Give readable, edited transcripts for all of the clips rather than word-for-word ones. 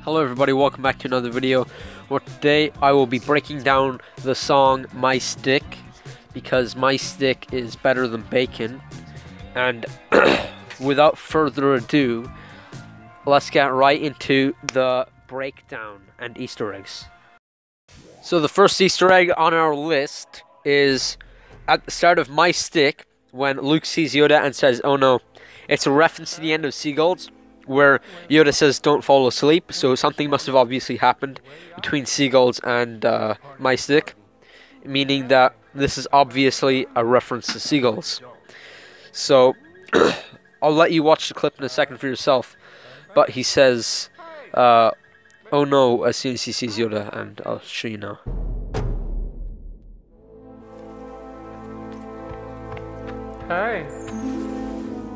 Hello everybody, welcome back to another video where today I will be breaking down the song My Stick because my stick is better than bacon. And without further ado, let's get right into the breakdown and Easter eggs. So the first Easter egg on our list is at the start of My Stick when Luke sees Yoda and says, "Oh no." It's a reference to the end of Seagulls, where Yoda says don't fall asleep, so something must have obviously happened between Seagulls and My Stick, meaning that this is obviously a reference to Seagulls. So I'll let you watch the clip in a second for yourself, but he says oh no as soon as he sees Yoda, and I'll show you now. Hey,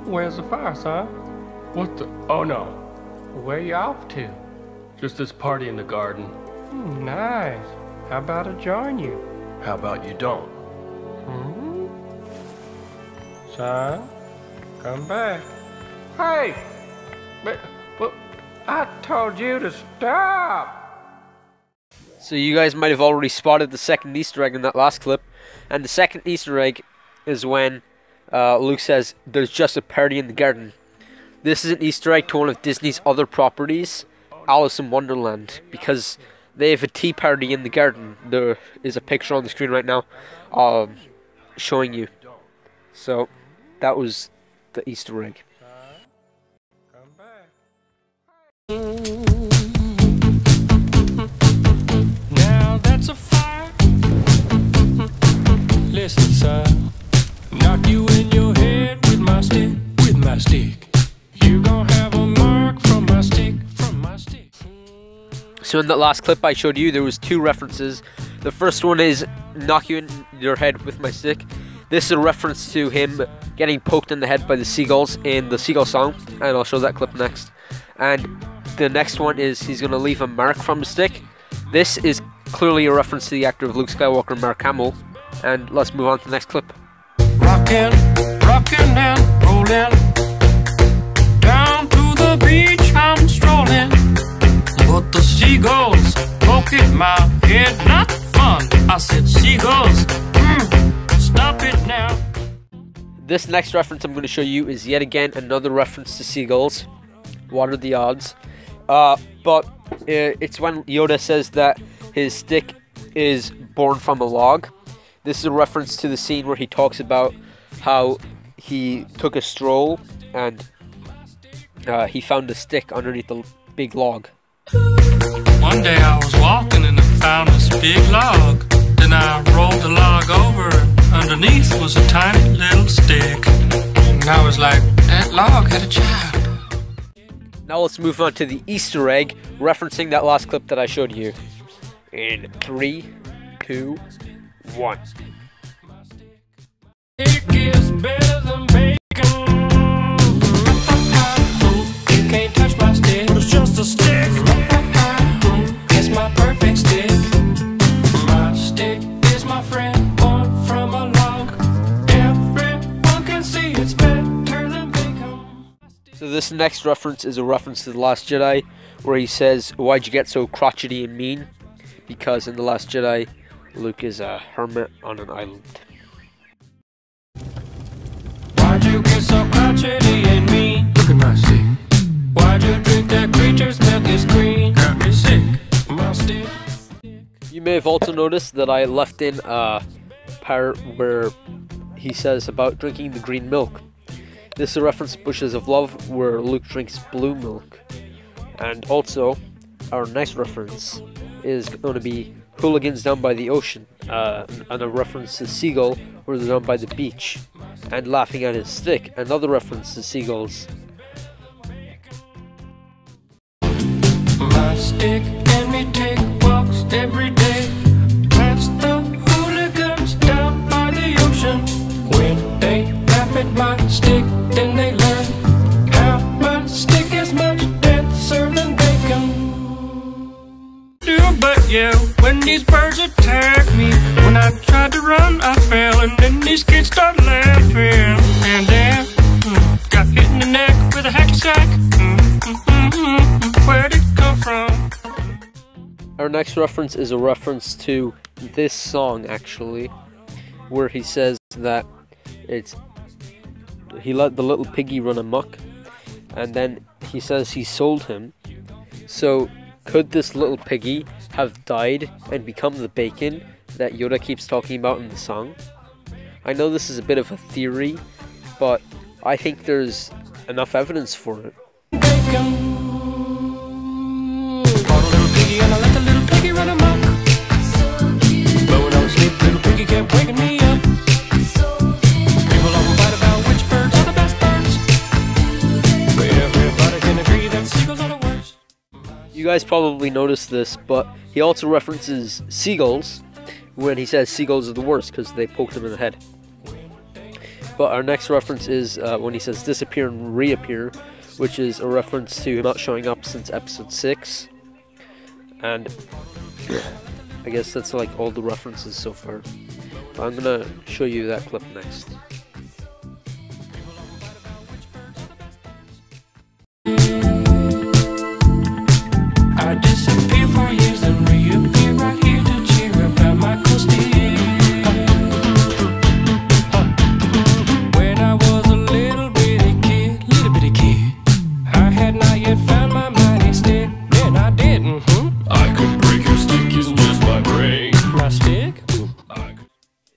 where's the fire, son? What the? Oh no. Where you off to? Just this party in the garden. Nice. How about I join you? How about you don't? Son, come back. Hey! But I told you to stop! So you guys might have already spotted the second Easter egg in that last clip. And the second Easter egg is when Luke says, "There's just a party in the garden." This is an Easter egg to one of Disney's other properties, Alice in Wonderland, because they have a tea party in the garden. There is a picture on the screen right now showing you. So that was the Easter egg. Now that's a fire. Listen, son. Knock you in your head with my stick, with my stick. You gon' have a mark from my stick, from my stick. So in that last clip I showed you, there was two references. The first one is knock you in your head with my stick. This is a reference to him getting poked in the head by the seagulls in the Seagull song, and I'll show that clip next. And the next one is he's gonna leave a mark from the stick. This is clearly a reference to the actor of Luke Skywalker, Mark Hamill. And let's move on to the next clip. Rockin', rockin' and rollin', down to the beach I'm strolling, but the seagulls poking my head, not fun. I said, seagulls, stop it now. This next reference I'm going to show you is yet again another reference to seagulls. What are the odds? But it's when Yoda says that his stick is born from a log. This is a reference to the scene where he talks about how he took a stroll and he found a stick underneath a big log. One day I was walking and I found this big log. Then I rolled the log over. Underneath was a tiny little stick. And I was like, that log had a child. Now let's move on to the Easter egg, referencing that last clip that I showed you. In 3, 2, 1. Stick is better than bacon. You can't touch my stick. It's just a stick. It's my perfect stick. My stick is my friend, born from a log. Everyone can see it's better than bacon. So this next reference is a reference to The Last Jedi, where he says, "Why'd you get so crotchety and mean?" Because in The Last Jedi, Luke is a hermit on an island. Why'd you get so crotchety and mean? Look at my stick. Why'd you drink that creature's milk is green? Got me sick. My stick. You may have also noticed that I left in a part where he says about drinking the green milk. This is a reference to Bushes of Love, where Luke drinks blue milk. And also, our next reference is going to be Hooligans Down by the Ocean, and a reference to Seagull, where they're down by the beach, and laughing at his stick, another reference to seagulls. My stick and me take walks every day, past the hooligans down by the ocean. When they laugh at my stick, then they learn how my stick is much denser than bacon. But yeah, when these birds attacked me, when I tried to run I fell, and then these kids started laughing. And then got hit in the neck with a hacky sack. Where'd it come from? Our next reference is a reference to this song, actually, where he says that he let the little piggy run amok, and then he says he sold him. So could this little piggy have died and become the bacon that Yoda keeps talking about in the song? I know this is a bit of a theory, but I think there's enough evidence for it. Bacon. Bought a little piggy and I let the little piggy run amok. But when I was asleep, little piggy kept waking me up. People often fight about which birds are the best birds, but everybody can agree that seagulls are the worst. You guys probably noticed this, but he also references seagulls when he says seagulls are the worst because they poked him in the head. But our next reference is when he says disappear and reappear, which is a reference to him not showing up since episode 6. And I guess that's like all the references so far. But I'm gonna show you that clip next. I disappear for years and reappear right here to cheer about my stick. When I was a little bitty kid, I had not yet found my mighty stick. Then I did, I could break your stick using just my brain. My stick?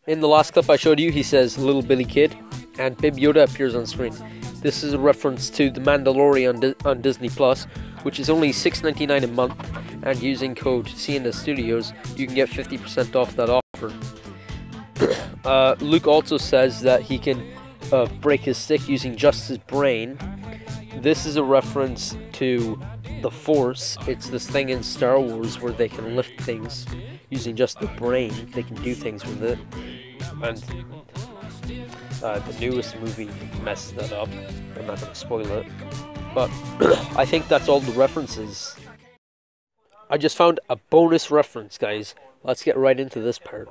In the last clip I showed you, he says little Billy Kid, and Bib Yoda appears on screen. This is a reference to The Mandalorian on Disney Plus, which is only $6.99 a month, and using code CNS Studios, you can get 50% off that offer. Luke also says that he can break his stick using just his brain. This is a reference to the Force. It's this thing in Star Wars where they can lift things using just the brain. They can do things with it. And the newest movie messed that up. I'm not going to spoil it. But I think that's all the references. I just found a bonus reference, guys. Let's get right into this part.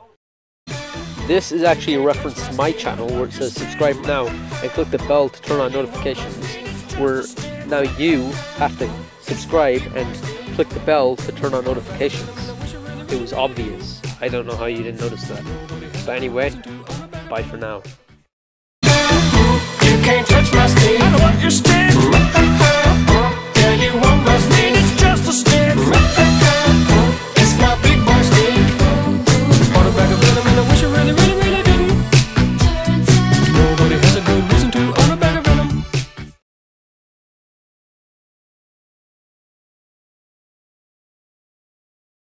This is actually a reference to my channel where it says subscribe now and click the bell to turn on notifications, where now you have to subscribe and click the bell to turn on notifications. It was obvious. I don't know how you didn't notice that. But anyway, bye for now. You can't touch my stick. I don't want your stick. Yeah, you want my stick.